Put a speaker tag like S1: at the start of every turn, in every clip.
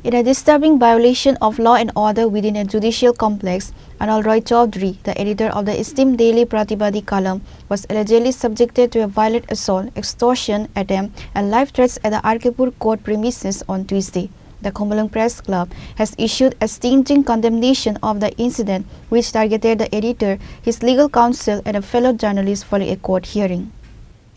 S1: In a disturbing violation of law and order within a judicial complex, Anol Roy Chowdhury, the editor of the esteemed daily Pratibadi Kalam, was allegedly subjected to a violent assault, extortion, attempt, and life threats at the Pur Court premises on Tuesday. The Khumulwng Press Club has issued a stinging condemnation of the incident, which targeted the editor, his legal counsel, and a fellow journalist following a court hearing.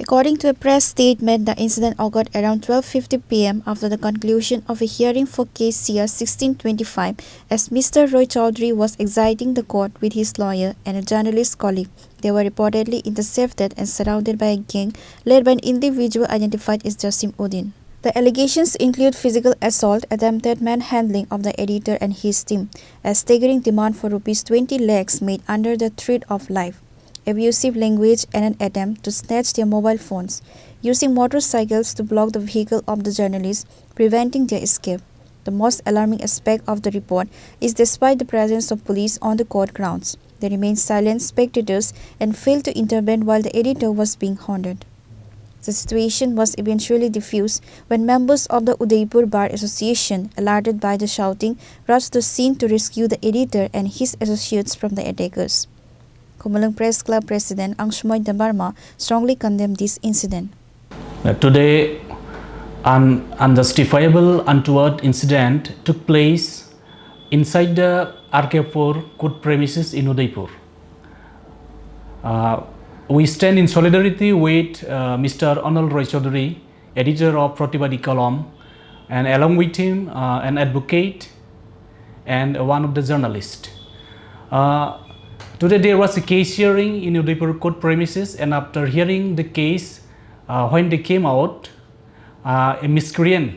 S1: According to a press statement, the incident occurred around 12:50 p.m. after the conclusion of a hearing for case CR 1625, as Mr. Roy Chowdhury was exiting the court with his lawyer and a journalist colleague. They were reportedly intercepted and surrounded by a gang led by an individual identified as Judicial. The allegations include physical assault, attempted manhandling of the editor and his team, a staggering demand for ₹20 lakhs made under the threat of life, abusive language, and an attempt to snatch their mobile phones, using motorcycles to block the vehicle of the journalists, preventing their escape. The most alarming aspect of the report is despite the presence of police on the court grounds, they remained silent spectators and failed to intervene while the editor was being hounded. The situation was eventually diffused when members of the Udaipur Bar Association, alerted by the shouting, rushed to the scene to rescue the editor and his associates from the attackers. Khumulwng Press Club President Anol strongly condemned this incident.
S2: Today, an unjustifiable, untoward incident took place inside the Pur Court premises in Udaipur. We stand in solidarity with Mr. Anol Roy Chowdhury, editor of Pratibadi Kalam, and along with him an advocate and one of the journalists. Today there was a case hearing in Udaipur court premises, and after hearing the case, when they came out, a miscreant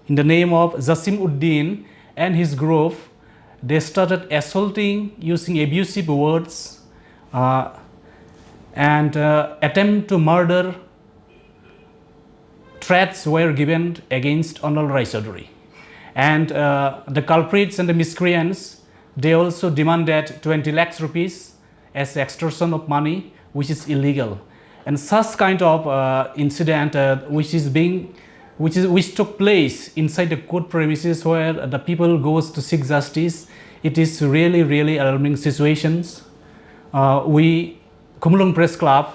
S2: in the name of Judicial and his group, they started assaulting using abusive words and attempt to murder threats were given against Anol Roy Chowdhury. And the culprits and the miscreants, they also demanded 20 lakhs rupees as extortion of money, which is illegal. And such kind of incident which took place inside the court premises where the people goes to seek justice, it is really alarming situations. We Khumulwng Press Club,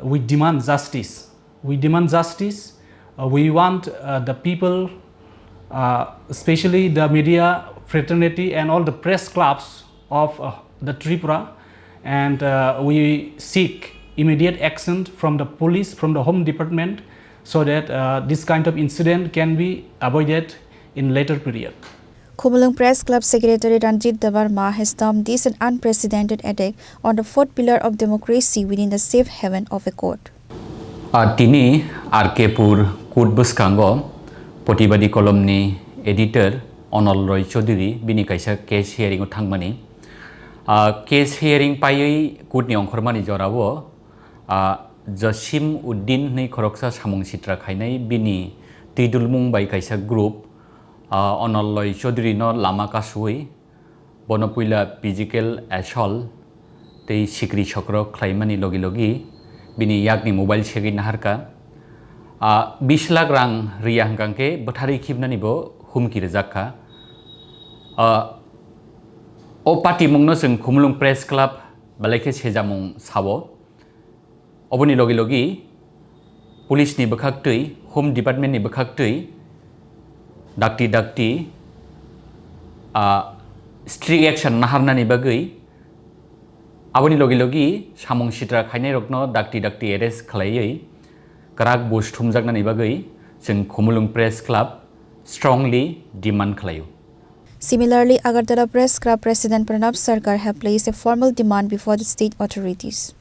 S2: we demand justice. We demand justice. We want the people, especially the media fraternity and all the press clubs of the Tripura, and we seek immediate action from the police, from the Home Department, so that this kind of incident can be avoided in later period.
S1: Khumulwng Press Club Secretary Ranjit Davarma has termed this an unprecedented attack on the fourth pillar of democracy within the safe haven of a court.
S3: Tini Pur Court buskango Pratibadi Kalam ni editor Anol Roy Chowdhury bini kaisa case hearing thangmani. Case hearing pai court ni ongkhormani jorabo Judicial ni khoroksa samung sitra khainai bini tidulmung bai kaisa group Anol Roy Chowdhury no lama kasui bonopuila physical assault tei sikri chokro khlaimani logi bini yakni mobile segi naharka 20 lakh rang riya hangkangke bathari khibnani bo humki rejakka o party mungno जों Khumulwng Press Club balaike sejamung sabo oboni logi police ni bokhaktui Home Department ni bokhaktui dakti strict action naharnani bagui aboni logi samung sitra khainai rokno dakti arrest khlaiयै karak bush thumjaknani bagui जों Khumulwng Press Club strongly demand khlaio.
S1: Similarly, Agartala Press Club President Pranab Sarkar have placed a formal demand before the state authorities.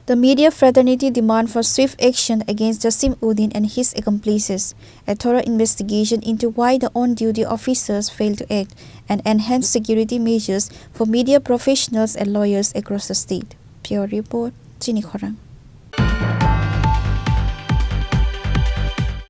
S1: The media fraternity demand for swift action against Judicial and his accomplices, a thorough investigation into why the on-duty officers failed to act, and enhanced security measures for media professionals and lawyers across the state. Pure report, Chini Khorang.